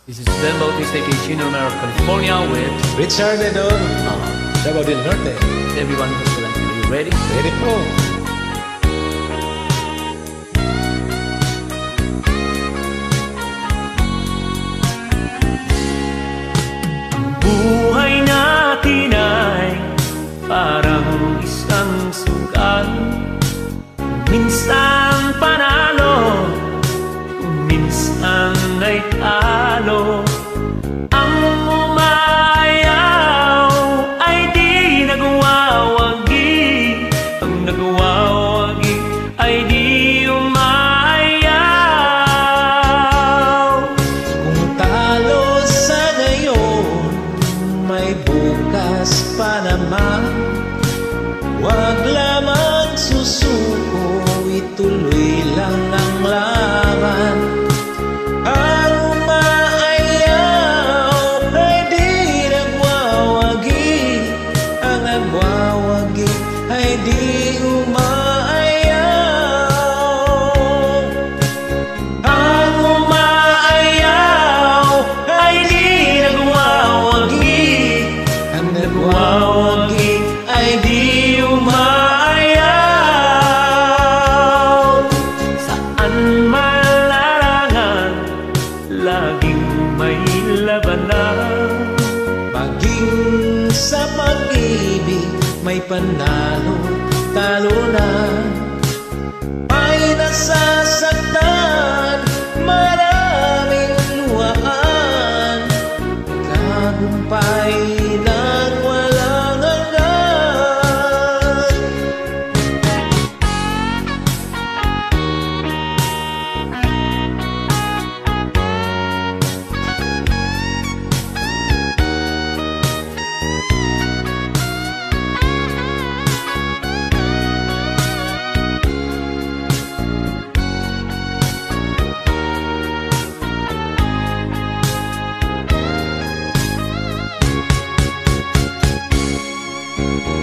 This is Del Bautista, aka Chino Romero of California with Richard Edor, Davao del Norte. everyone who's like, are you ready? Ready po. Buhay natin ay parang isang sugal. Minsan panalo, minsan ay talo. Ang umayaw ay di nagwawagi. Ang nagwawagi ay di umayaw. Kung talo sa ngayon, may bukas pa naman. Huwag lamang susuko, ituloy lang ang laban. Ang umaayaw ay di nagwawagi. Ang nagwawagi ay di umaayaw. Ang umaayaw ay di nagwawagi. Ang nagwawagi Ay di umayaw. Saan malarangan, laging may labanan. maging sa pag-ibig, may panalo, talo na. May nasasaktan, maraming luhaan. Tagumpay ng walang hanggan.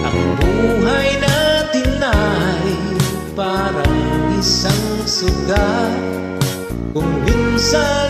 Ang buhay natin ay parang isang sugat. Kung minsan